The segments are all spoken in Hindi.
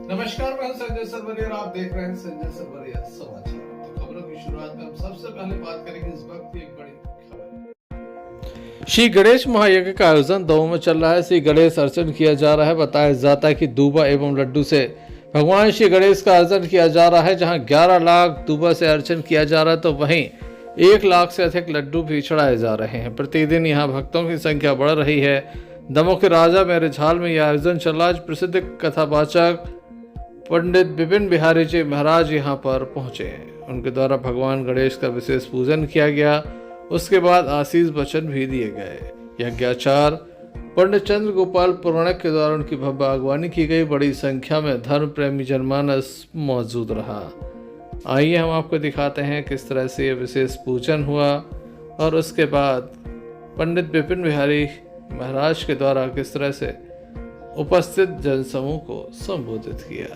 नमस्कार, मैं संजय सरवरिया और आप देख रहे हैं संजय सरवरिया समाचार। तो खबरों की शुरुआत में हम सबसे पहले बात करेंगे इस वक्त की एक बड़ी खबर। श्री गणेश महायज्ञ का आयोजन दमोह में चल रहा है। श्री गणेश अर्चन किया जा रहा है। बताया जाता है कि दूबा एवं लड्डू से भगवान श्री गणेश का अर्चन किया जा रहा है। जहां 11 लाख दूबा से अर्चन किया जा रहा है तो वहीं 1 लाख से अधिक लड्डू भी चढ़ाए जा रहे हैं। प्रतिदिन यहाँ भक्तों की संख्या बढ़ रही है। दमोह के राजा मैरिज हॉल में यह आयोजन चल रहा है। प्रसिद्ध कथावाचक पंडित विपिन बिहारी जी महाराज यहाँ पर पहुंचे। उनके द्वारा भगवान गणेश का विशेष पूजन किया गया। उसके बाद आशीष वचन भी दिए गए। यज्ञाचार्य पंडित चंद्र गोपाल पुराणिक के द्वारा उनकी भव्य अगवानी की गई। बड़ी संख्या में धर्म प्रेमी जनमानस मौजूद रहा। आइए हम आपको दिखाते हैं किस तरह से यह विशेष पूजन हुआ और उसके बाद पंडित विपिन बिहारी महाराज के द्वारा किस तरह से उपस्थित जनसमूह को संबोधित किया।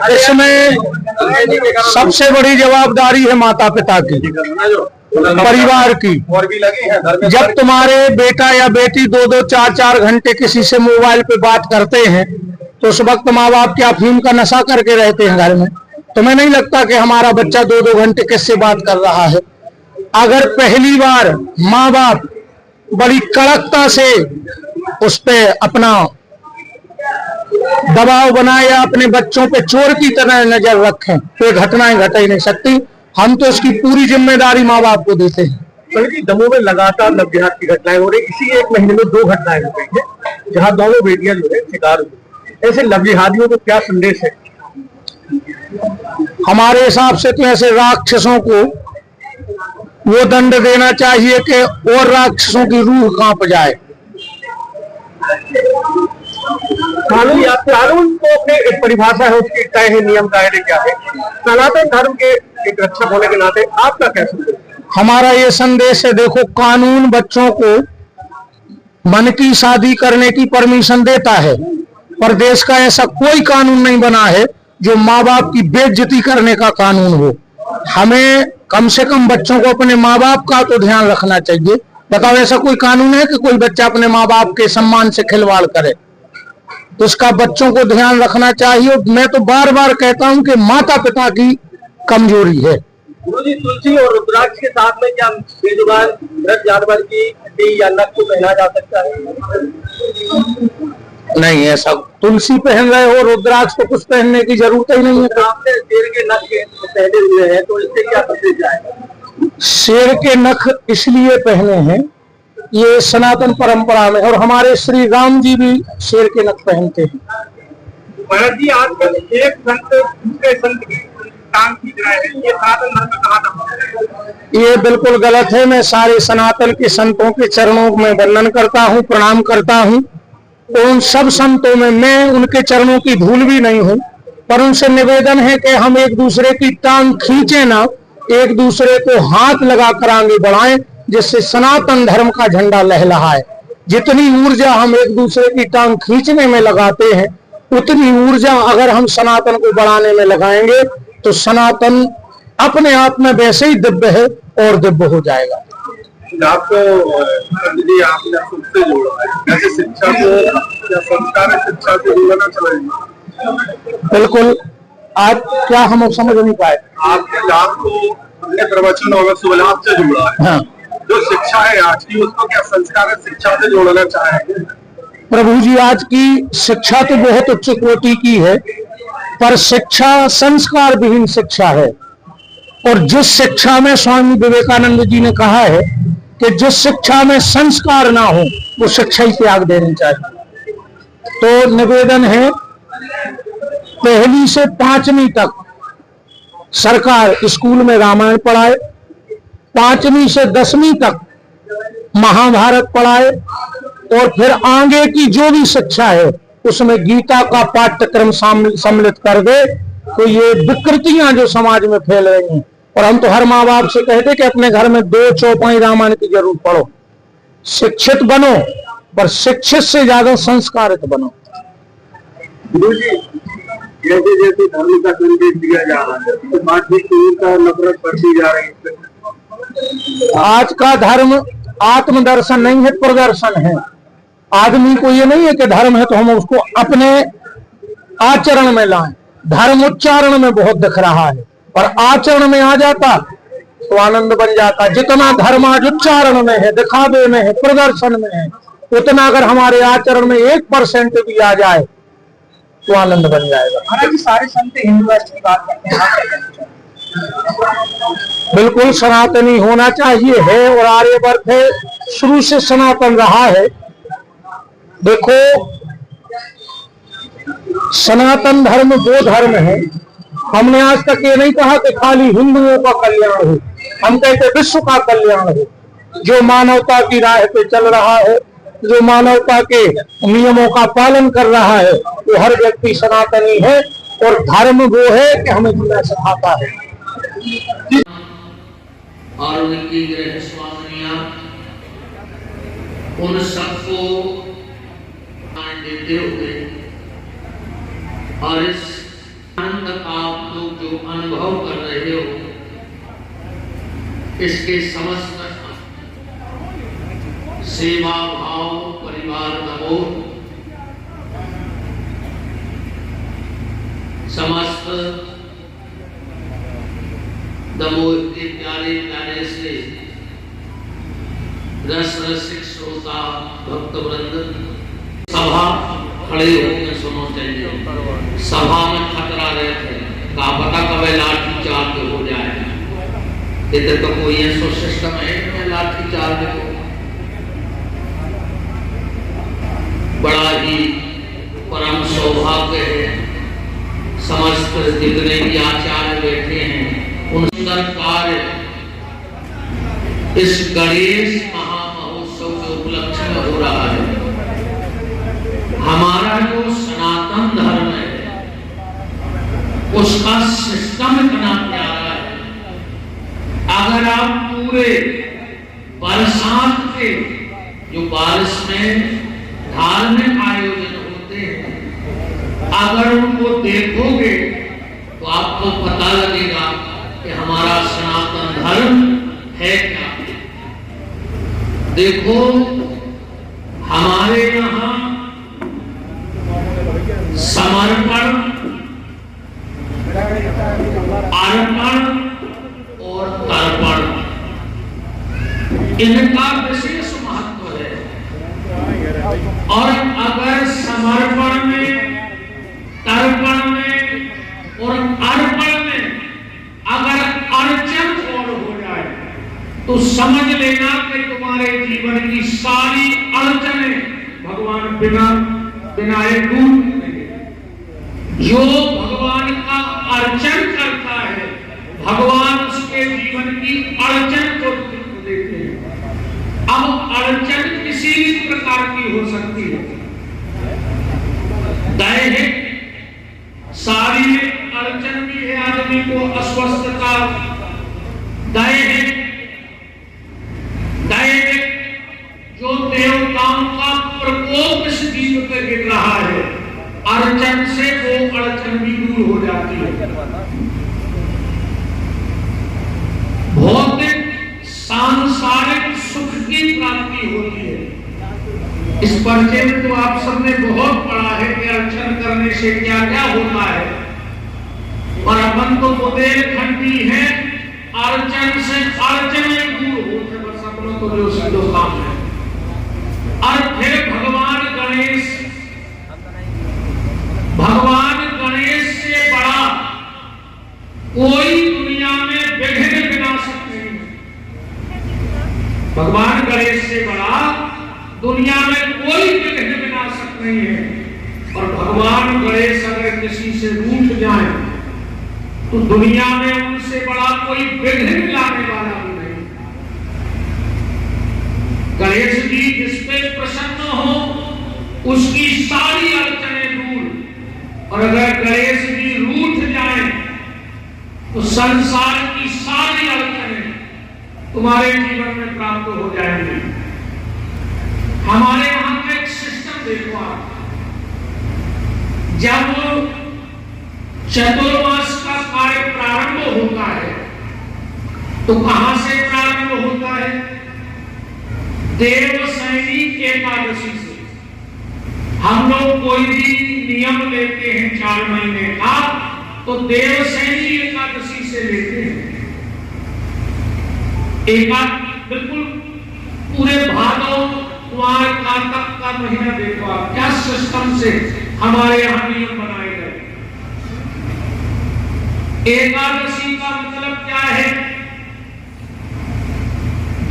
इसमें सबसे बड़ी जवाबदारी है माता पिता की, परिवार की। जब तुम्हारे बेटा या बेटी 2-2, 4-4 घंटे किसी से मोबाइल पे बात करते हैं तो उस वक्त माँ बाप क्या अफीम का नशा करके रहते हैं घर में? तुम्हें नहीं लगता कि हमारा बच्चा 2-2 घंटे किससे बात कर रहा है? अगर पहली बार माँ बाप बड़ी कड़कता से उस पे अपना दबाव बनाए या अपने बच्चों पे चोर की तरह नजर रखें तो घटनाएं घट ही नहीं सकती। हम तो इसकी पूरी जिम्मेदारी माँ बाप को देते हैं। बल्कि दमोह में लगातार लव्यहार की घटनाएं हो रही। इसी एक महीने में 2 घटनाएं हो गई है जहां दोनों बेटियां जो है शिकार हुई। ऐसे लव्यहारियों को क्या संदेश है? हमारे हिसाब से तो ऐसे राक्षसों को वो दंड देना चाहिए कि और राक्षसों की रूह कांप जाए। कानून को अपने एक परिभाषा है, उसकी तय है, नियम दायरे क्या है। सनातन धर्म के एक रक्षक होने के नाते आपका क्या संदेश? हमारा ये संदेश है, देखो कानून बच्चों को मन की शादी करने की परमिशन देता है, पर देश का ऐसा कोई कानून नहीं बना है जो माँ बाप की बेइज्जती करने का कानून हो। हमें कम से कम बच्चों को अपने माँ बाप का तो ध्यान रखना चाहिए। बताओ ऐसा कोई कानून है कि कोई बच्चा अपने माँ बाप के सम्मान से खिलवाड़ करे? तो उसका बच्चों को ध्यान रखना चाहिए। मैं तो बार बार कहता हूं कि माता पिता की कमजोरी है। गुरुजी, तुलसी और रुद्राक्ष के साथ में क्या बेजुबान मृत जानवर की हड्डी या नख को पहना जा सकता है? नहीं, ऐसा तुलसी पहन रहे हो, रुद्राक्ष तो कुछ पहनने की जरूरत ही नहीं है। आपने शेर के नख के पहने हुए हैं तो इससे क्या संदेश जाएगा? शेर के नख इसलिए पहने हैं, ये सनातन परंपरा में, और हमारे श्री राम जी भी शेर के नख पहनते हैं। महाराज जी, आजकल एक संत दूसरे संत की टांग खींच रहे हैं, ये सनातन धर्म में कहाँ तक? ये बिल्कुल गलत है। मैं सारे सनातन के संतों के चरणों में वंदन करता हूँ, प्रणाम करता हूँ। उन सब संतों में मैं उनके चरणों की धूल भी नहीं हूँ, पर उनसे निवेदन है कि हम एक दूसरे की टांग खींचे ना, एक दूसरे को हाथ लगाकर आगे बढ़ाएं, जिससे सनातन धर्म का झंडा लहलहाए। जितनी ऊर्जा हम एक दूसरे की टांग खींचने में लगाते हैं, उतनी ऊर्जा अगर हम सनातन को बढ़ाने में लगाएंगे तो सनातन अपने आप में वैसे ही दिव्य है और दिव्य हो जाएगा। आपको आपने खुद से जोड़ा है, ऐसे शिक्षा को या संस्कार शिक्षा को जोड़ना चाहिए। बिल्कुल। आज क्या हम समझ नहीं पाए? आपके नाम को अपने प्रवचन और शुभ लाभ से जोड़ा है। हाँ। जो शिक्षा है आज की, उसको क्या संस्कार शिक्षा से जोड़ना चाहेंगे? प्रभु जी, आज की शिक्षा तो बहुत उच्च कोटि की है, पर शिक्षा संस्कार विहीन शिक्षा है। और जिस शिक्षा में स्वामी विवेकानंद जी ने कहा है कि जिस शिक्षा में संस्कार ना हो वो शिक्षा ही त्याग देनी चाहिए। तो निवेदन है, 1वीं से 5वीं तक सरकार स्कूल में रामायण पढ़ाए, 5वीं से 10वीं तक महाभारत पढ़ाए और फिर आगे की जो भी शिक्षा है उसमें गीता का पाठ्यक्रम सम्मिलित कर दे, तो ये विकृतियां जो समाज में फैल रही हैं। और हम तो हर माँ बाप से कहते कि अपने घर में 2 चौपाई रामायण की जरूर पढ़ो, शिक्षित बनो, पर शिक्षित से ज्यादा संस्कारित बनो। गुरु जी, जैसे जैसे धर्म का संदेश दिया जा रहा है तो मानसिक का नफरत बढ़ती जा रही है। आज का धर्म आत्मदर्शन नहीं है, प्रदर्शन है। आदमी को ये नहीं है कि धर्म है तो हम उसको अपने आचरण में लाएं। धर्म उच्चारण में बहुत दिख रहा है, और आचरण में आ जाता तो आनंद बन जाता। जितना धर्म आज उच्चारण में है, दिखावे में है, प्रदर्शन में है, उतना अगर हमारे आचरण में 1% भी आ जाए तो आनंद बन जाएगा। महाराज जी, सारे संत हिंदू राष्ट्र की बात करते हैं, बिल्कुल सनातनी होना चाहिए है, और आर्यवर्त है, शुरू से सनातन रहा है। देखो, सनातन धर्म वो धर्म है, हमने आज तक ये नहीं कहा कि खाली हिंदुओं का कल्याण हो, हम कहते विश्व का कल्याण हो। जो मानवता की राह पे चल रहा है, जो मानवता के नियमों का पालन कर रहा है, वो हर व्यक्ति सनातनी है। और धर्म वो है कि हमें जीना सिखाता है। और उनकी गृह स्वामिनियां उन सबको मान देते हुए और इस आनंद का आप लोग जो अनुभव कर रहे हो, इसके समस्त सेवा भाव परिवार दबोध समस्त दमोह के प्यारे प्यारे से रस रसिक श्रोता भक्त वृंद, सभा खड़े होकर सुनो चाहिए। सभा में खतरा रहते का पता कब लाठी चार्ज हो जाए। इधर तो कोई ऐसा सिस्टम है कि लाठी चार्ज हो। बड़ा ही परम सौभाग्य है, समस्त जितने भी आचार्य बैठे हैं उन सुंदर कार्य इस गणेश महामहोत्सव के उपलक्ष्य में हो रहा है। हमारा जो सनातन धर्म है उसका सिस्टम इतना प्यारा है। अगर आप पूरे बरसात के जो बारिश में धार्मिक आयोजन होते हैं, अगर उनको देखोगे तो आपको पता लगेगा कि हमारा सनातन धर्म है क्या। देखो, हमारे यहाँ समर्पण, अर्पण और तर्पण, इनका विशेष महत्व है। और अगर समर्पण में, तर्पण में और अर्पण में अगर अड़चन और हो जाए तो समझ लेना कि तुम्हारे जीवन की सारी अड़चनें भगवान बिना एक दूर करेंगे। जो भगवान का अर्चन करता है, भगवान उसके जीवन की अड़चन को देते हैं। अब अड़चन किसी भी प्रकार की हो सकती है, दैहिक, शारीरिक अड़चन भी है, आदमी को अस्वस्थता, दैहिक जो देवताओं का प्रकोप इस जीव पे गिर रहा है, अड़चन से वो अड़चन भी दूर हो जाती है। भौतिक सांसारिक सुख की प्राप्ति होती है। इस परिचय में तो आप सबने बहुत पढ़ा है कि अर्चन करने से क्या क्या होता है, और अपन तो बुंदेलखंडी है, अर्चन से अड़चनें दूर होते, बस अपनों तो जो सीधो काम है। और फिर भगवान गणेश से बड़ा कोई दुनिया में विघ्न विनाशक नहीं है। भगवान गणेश से बड़ा दुनिया में कोई विघ्न विनाशक नहीं है। और भगवान गणेश अगर किसी से रूठ जाए तो दुनिया में उनसे बड़ा कोई विघ्न लाने वाला भी नहीं। गणेश जी जिस पे प्रसन्न हो उसकी सारी अड़चनें दूर, और अगर गणेश जी रूठ जाएं तो संसार की सारी अड़चनें तुम्हारे जीवन में प्राप्त हो जाएंगी। हमारे वहां का एक सिस्टम देखो आप, जब चतुर्मास का कार्य प्रारंभ होता है तो कहां से प्रारंभ होता है? देवशयनी एकादशी से। हम लोग कोई भी नियम लेते हैं 4 महीने का तो देवशयनी एकादशी से लेते हैं। बिल्कुल पूरे भादव कुमार कार्तिक का महीना देखो आप, क्या सिस्टम से हमारे यहाँ नियम बनाए गए। एकादशी का मतलब क्या है?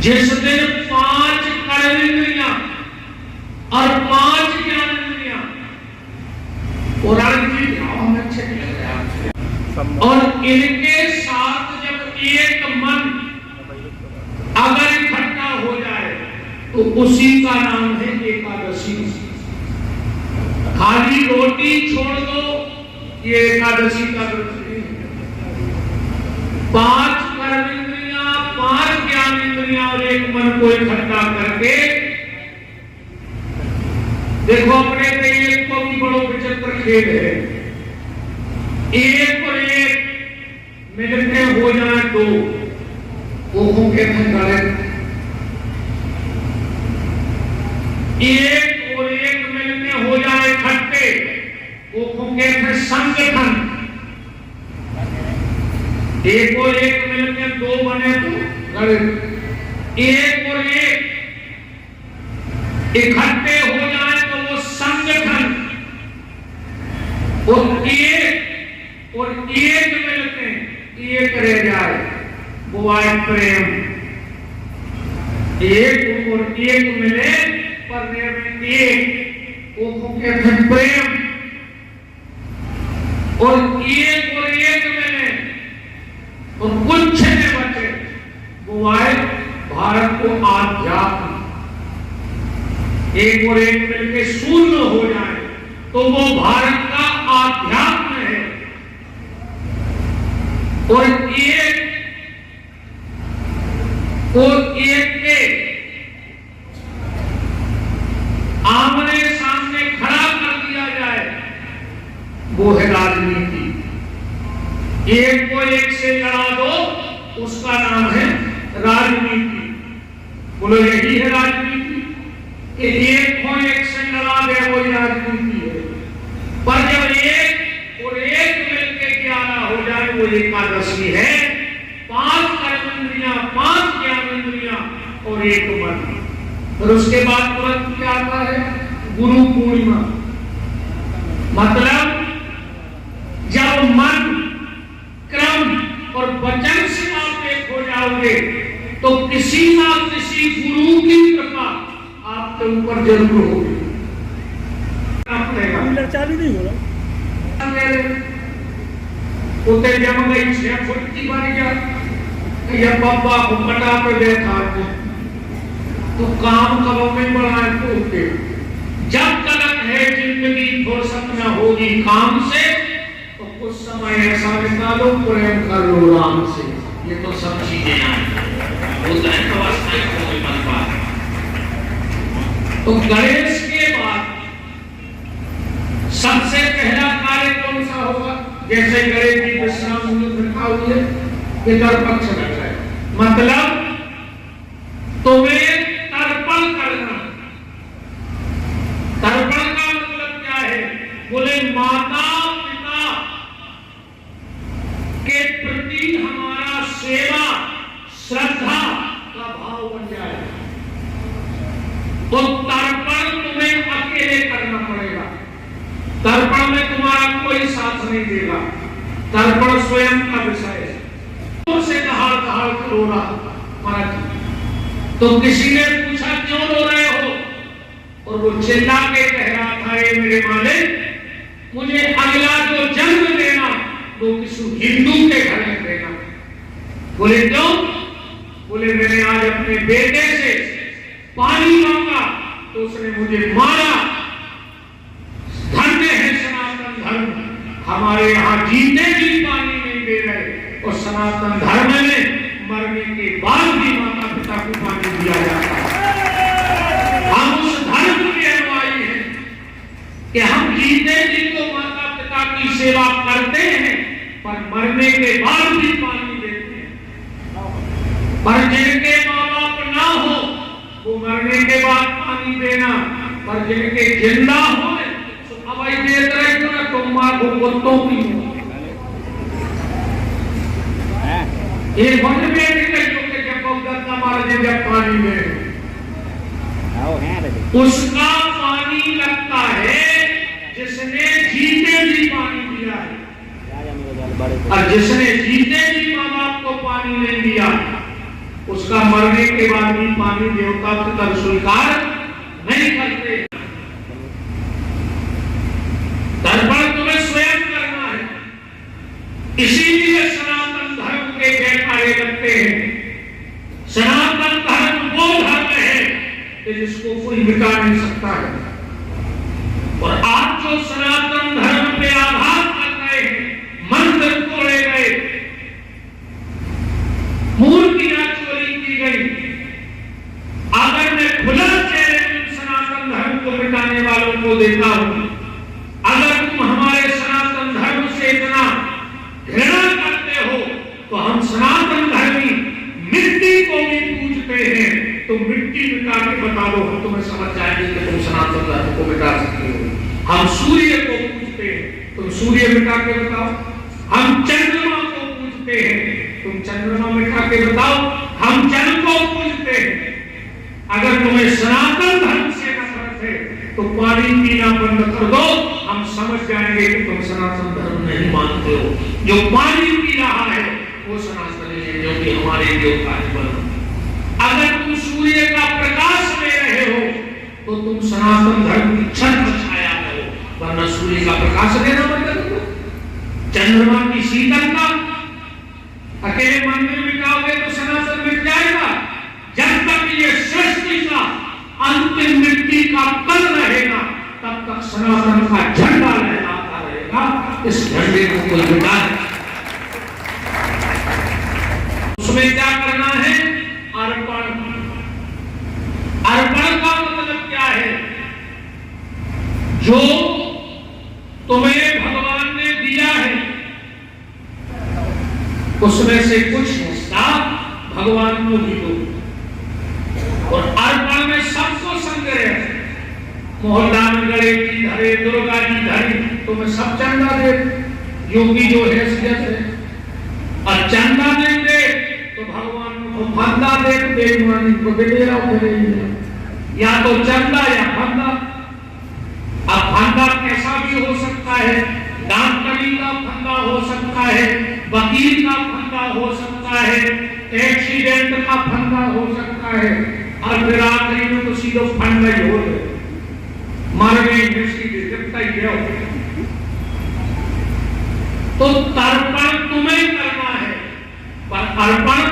जिस दिन 5 कर्मेंद्रियां और 5 ज्ञानेंद्रियां, पुराण की भाव अच्छे लग रहे हैं, और इनके साथ जब एक मन अगर इकट्ठा हो जाए तो उसी का नाम है एकादशी। खाली रोटी छोड़ दो, ये एकादशी का व्रत नहीं है। 5 कर्मेंद्रियां, 5 ज्ञानेंद्रियां और एक मन को इकट्ठा करके देखो, अपने एक को भी बड़ो विचित्र खेल है। एक और एक मिलते हो जाए 2, वो कहते हैं गणित। एक और एक मिलके हो जाए इकट्ठे, वो कहते हैं संगठन। एक और एक मिलके 2 बने तो गणित। एक और एक इकट्ठे हो जाए तो वो संगठन, और एक मिलके एक रह जाए वो आए प्रेम। एक और एक मिले पर एक, वो कहते हैं प्रेम। और एक मिले और कुछ न बचे, वो आए भारत को आध्यात्म। एक और एक मिलके शून्य हो जाए तो वो भारत का आध्यात्म है। और एक के आमने सामने खड़ा कर दिया जाए, वो है राजनीति। एक को एक से लड़ा दो, उसका नाम है राजनीति। बोलो, यही है राजनीति कि एक को एक से लड़ा दे, वो राजनीति है। पर जब एक और एक मिलकर 11 हो जाए, वो एकादशी है। 5 कर्मेंद्रियां, 5 ज्ञानेंद्रियां और एक मन। और उसके बाद तुरंत क्या आता है? गुरु पूर्णिमा। मतलब जब मन, क्रम और वचन से आप एक हो जाओगे तो किसी ना किसी गुरु की कृपा आपके ऊपर जरूर होगी। चालू नहीं हो रहा। उते जम गई 6 फुट की बन गया, या बाबा को कटा पे बैठा तो काम करो में बढ़ाए तो जब तक है जिंदगी फुर्सत न होगी काम से, तो कुछ समय ऐसा निकालो, प्रेम कर लो राम से। ये तो सब चीजें हैं, तो गणेश के बाद सबसे पहला कार्य कौन सा होगा? जैसे गणेश जी विश्राम रखा हुई है, पितर पक्ष रखा है, मतलब तुम्हें तर्पण करना। तर्पण का मतलब क्या है? बोले माता पिता के प्रति हमारा सेवा श्रद्धा का भाव बन जाए, तो तर्पण तुम्हें अकेले करना पड़ेगा। तर्पण में तुम्हारा कोई साथ नहीं देगा, तर्पण स्वयं का विषय है। से दहाड़ रो रहा महाराज, तो किसी ने पूछा क्यों रो रहे हो? और वो चिल्ला के कह रहा था, ये मेरे मालिक, मुझे अगला जो जन्म देना वो किसी हिंदू के घर में देना। बोले क्यों? बोले मैंने आज अपने बेटे से पानी मांगा तो उसने मुझे मारा। धन्य है सनातन धर्म, हमारे यहाँ जीते भी पानी नहीं दे रहे और सनातन धर्म में मरने के बाद भी माता पिता को पानी दिया जाता है। हम उस धर्म के अनुयायी हैं कि हम जीते जी तो माता पिता की सेवा करते हैं पर मरने के बाद भी पानी देते हैं। पर जिनके माँ बाप ना हो वो मरने के बाद पानी देना, पर जिनके जिंदा हो अब देख रहे हो ना, तुम माँ को कुत्तों की एक वन में जब पानी में उसका पानी लगता है जिसने जीते जी पानी दिया है, और जिसने जीते जी माँ बाप को पानी नहीं दिया उसका मरने के बाद भी पानी देवता पितर स्वीकार नहीं करते। तर्पण तुम्हें स्वयं करना है, इसीलिए सनातन धर्म के जयकारे लगते हैं। सनातन धर्म वो धर्म है कि जिसको कोई मिटा नहीं सकता है। और आज जो सनातन धर्म पे आघात कर रहे हैं, मंदिर तोड़े गए, मूर्तियां चोरी की गई, अगर मैं खुला चेहरे में सनातन धर्म को मिटाने वालों को देखता हूं, अगर तुम हमारे सनातन धर्म से इतना घृणा करते हो तो हम सनातन धर्मी मिट्टी को भी पूजते हैं, तो मिट्टी मिटा के बता दो, हम तुम्हें समझ जाएंगे कि तुम सनातन धर्म को मिटा सकते हो। हम सूर्य को पूजते हैं, तुम सूर्य मिटा के बताओ। हम चंद्रमा को पूजते हैं, तुम चंद्रमा मिटा के बताओ। हम चंद्र को पूजते हैं। अगर तुम्हें सनातन धर्म से नफरत है तो पानी पीना बंद कर दो, हम समझ जाएंगे कि तुम सनातन धर्म नहीं मानते हो। जो पानी पी रहा है वो सनातनी है, जो कि हमारे देवता है। अगर तुम सूर्य का प्रकाश ले रहे हो तो तुम सनातन धर्म की छत्र छाया में हो, वरना सूर्य का प्रकाश लेना बंद कर दो। चंद्रमा की शीतलता अकेले मंदिर में जाओगे तो सनातन मिट जाएगा। जब तक ये सृष्टि का अंतिम मिट्टी का कल रहेगा तब तक सनातन का झंडा लहराता रहेगा। इस झंडे को कोई मिटा नहीं। उसमें क्या करना है? अर्पण। अर्पण का मतलब क्या है? जो तुम्हें भगवान ने दिया है उसमें से कुछ हिस्सा भगवान को भी दो। और अर्पण में सबको संग्रह, मोहल्ला में गणेश जी धरे, दुर्गा जी धरी, तो मैं सब चंदा दे, योगी जो हैसियत है। और चंदा नहीं दे तो भगवान को फंदा दे, देवमानी को दे रहा हूं, या तो चंदा या फंदा। अब फंदा कैसा भी हो सकता है, डॉक्टरी का फंदा हो सकता है, वकील का फंदा हो सकता है, एक्सीडेंट का फंदा हो सकता है, और फिर आखिरी में तो सीधो फंदा ही हो गए, मर गए कितना ही गया। तो तर्पण तुम्हें करना है, पर अर्पण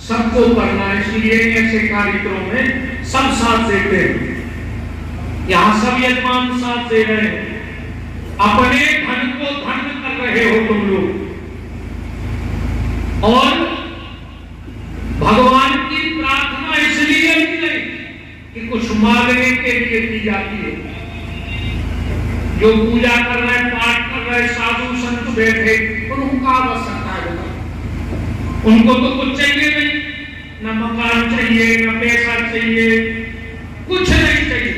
सबको करना है। इसलिए ऐसे कार्यक्रमों में सब साथ देते हैं। यहाँ सब यजमान साथ दे रहे हैं, अपने धन को धन कर रहे हो तुम लोग। और भगवान की प्रार्थना इसलिए नहीं कि कुछ मांगने के लिए की जाती है। जो पूजा कर रहे, पाठ कर रहे, साधु संत बैठे, उनको क्या आवश्यकता है? उनको तो कुछ चाहिए नहीं, न मकान चाहिए, न पैसा चाहिए, कुछ नहीं चाहिए।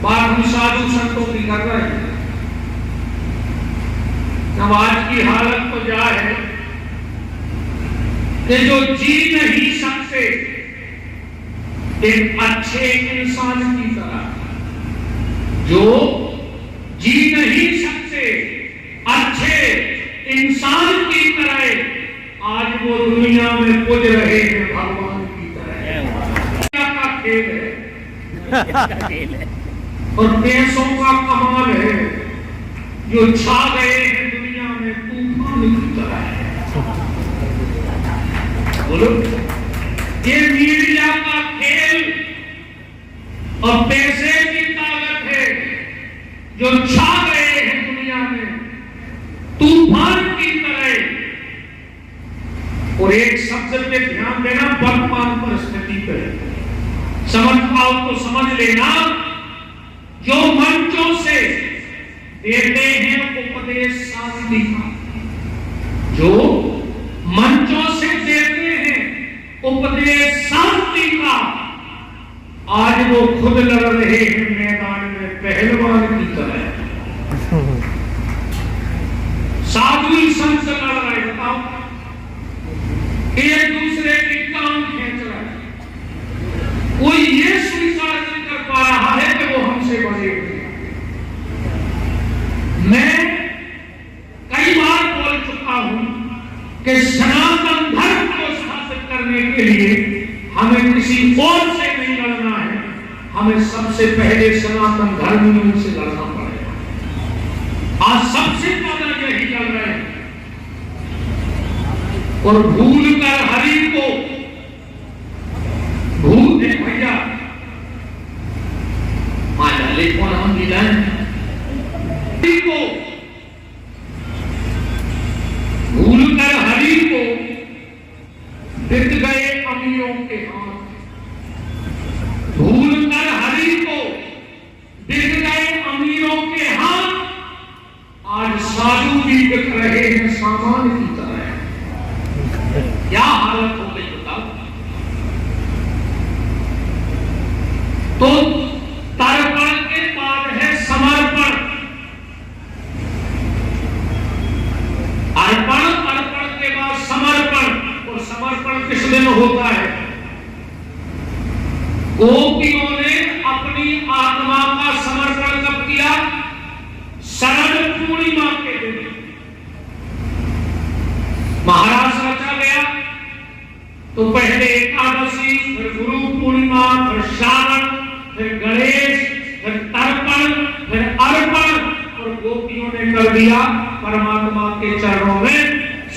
बात हम साधु संतों की कर रहे हैं। आज की हालत तो क्या है कि जो जी नहीं सकते एक अच्छे इंसान की तरह, जो जी नहीं सकते अच्छे इंसान की तरह, आज वो दुनिया में पूज रहे हैं भगवान की तरह। का खेल है और पैसों का कमाल है, जो छा गए हैं दुनिया में तूफान की तरह है। बोलो, ये मीडिया का खेल और पैसे की ताकत है जो छा गए हैं दुनिया में तूफान की तरह। और एक शब्द पे ध्यान देना, वर्तमान परिस्थिति पे समझ पाओ तो समझ लेना, जो मंचों से देते हैं उपदेश शांति का, जो मंचों से देते हैं उपदेश शांति का, आज वो खुद लड़ रहे हैं मैदान में पहलवान की तरह। साधु संत लड़ रहे, बताओ, एक दूसरे की टांग खींच रहा है। कोई ये स्वीकार नहीं कर पा रहा है कि वो हमसे बड़े हैं। मैं कई बार बोल चुका हूं कि सनातन धर्म को स्थापित करने के लिए हमें किसी और से नहीं लड़ना है, हमें सबसे पहले सनातन धर्मियों से लड़ना पड़ेगा। आज सबसे ज्यादा यही लड़ रहे हैं। और भूल कर हरि को भूल दे भैया, मायाले कौन हम मिलाएं हरि को, भूल कर हरि को बिक गए अमीरों के हाथ, भूल कर हरि को बिक गए अमीरों के हाथ। आज साधु भी बिक रहे हैं सामान की तरह। क्या हालत हो गई बताओ। तो तर्पण के बाद है समर्पण, अर्पण, अर्पण के बाद समर्पण। और समर्पण किस दिन होता है? गोपियों ने अपनी आत्मा का समर्पण कब किया? शरद पूर्णिमा के दिन। महाराज रचा गया तो पहले एकादशी, फिर गुरु पूर्णिमा, फिर श्रावण, फिर गणेश, फिर तर्पण, फिर अर्पण, और गोपियों ने कर दिया परमात्मा के चरणों में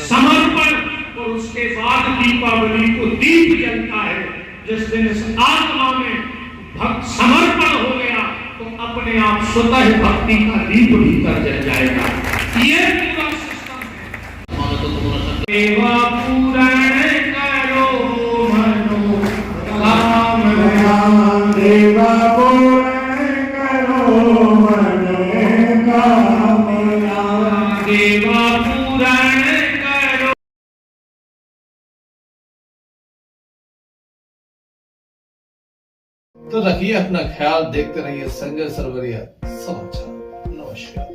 समर्पण। और उसके बाद दीपावली को दीप जलता है। जिस दिन इस आत्मा में भक्त समर्पण हो गया तो अपने आप स्वतः भक्ति का दीप भीतर जल जाएगा। ये पूरा सिस्टम है। सेवा पूर्ण करो मनो कामना, सेवा पूर्ण करो मन कामना, सेवा पूर्ण करो। तो रखिए अपना ख्याल, देखते रहिए संजय सरवरिया समाचार। नमस्कार।